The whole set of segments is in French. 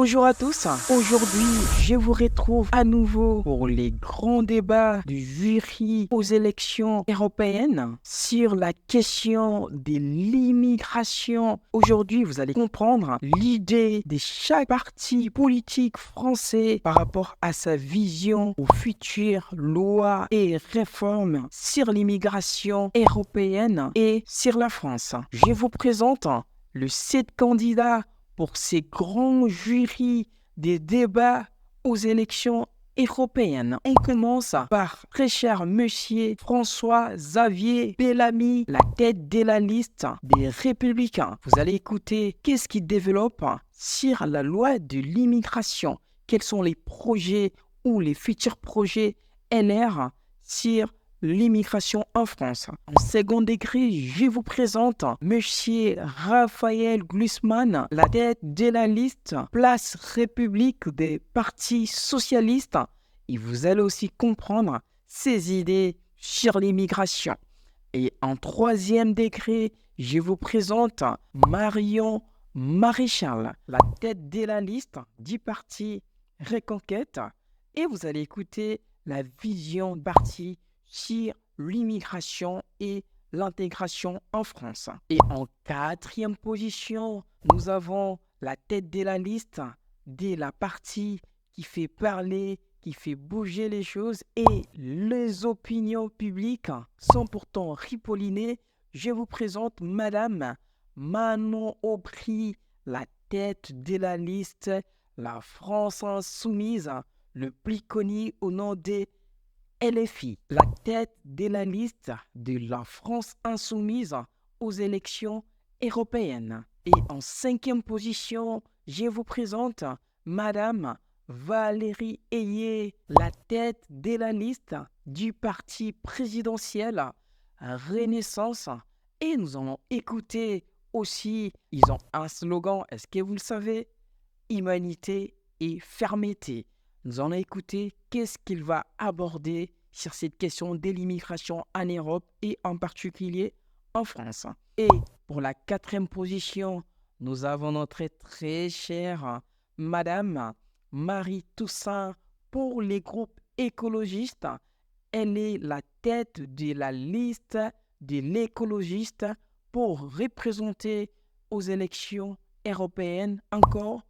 Bonjour à tous, aujourd'hui je vous retrouve à nouveau pour les grands débats du jury aux élections européennes sur la question de l'immigration. Aujourd'hui vous allez comprendre l'idée de chaque parti politique français par rapport à sa vision aux futures lois et réformes sur l'immigration européenne et sur la France. Je vous présente le 7 candidats pour ces grands jurys des débats aux élections européennes. On commence par très cher monsieur François-Xavier Bellamy, la tête de la liste des Républicains. Vous allez écouter qu'est-ce qu'il développe sur la loi de l'immigration. Quels sont les projets ou les futurs projets LR sur l'immigration en France. En second degré, je vous présente monsieur Raphaël Glucksmann, la tête de la liste Place République des partis socialistes. Et vous allez aussi comprendre ses idées sur l'immigration. Et en troisième degré, je vous présente Marion Maréchal, la tête de la liste du parti Reconquête. Et vous allez écouter la vision du parti sur l'immigration et l'intégration en France. Et en quatrième position, nous avons la tête de la liste de la partie qui fait parler, qui fait bouger les choses et les opinions publiques sont pourtant ripollinées. Je vous présente Madame Manon Aubry, la tête de la liste La France Insoumise, le plus connu au nom des LFI, la tête de la liste de la France Insoumise aux élections européennes. Et en cinquième position, je vous présente Madame Valérie Ayé, la tête de la liste du parti présidentiel Renaissance. Et nous allons écouter aussi, ils ont un slogan, est-ce que vous le savez? Humanité et fermeté. Nous allons écouter qu'est-ce qu'il va aborder sur cette question de l'immigration en Europe et en particulier en France. Et pour la quatrième position, nous avons notre très chère Madame Marie Toussaint pour les groupes écologistes. Elle est la tête de la liste de l'écologiste pour représenter aux élections européennes encore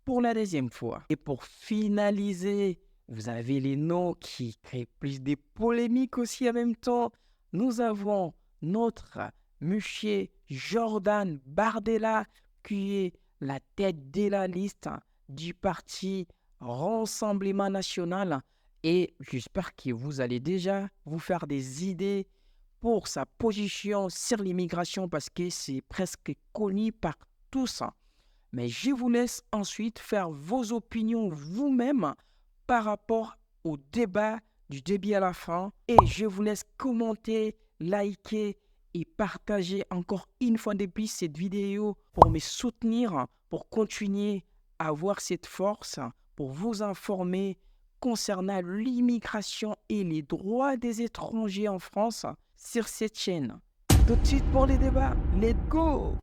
pour la deuxième fois. Et pour finaliser, vous avez les noms qui créent plus de polémiques aussi en même temps. Nous avons notre monsieur Jordan Bardella qui est la tête de la liste du parti Rassemblement National. Et j'espère que vous allez déjà vous faire des idées pour sa position sur l'immigration parce que c'est presque connu par tous. Mais je vous laisse ensuite faire vos opinions vous-même par rapport au débat du début à la fin. Et je vous laisse commenter, liker et partager encore une fois de plus cette vidéo pour me soutenir, pour continuer à avoir cette force, pour vous informer concernant l'immigration et les droits des étrangers en France sur cette chaîne. Tout de suite pour les débats, let's go!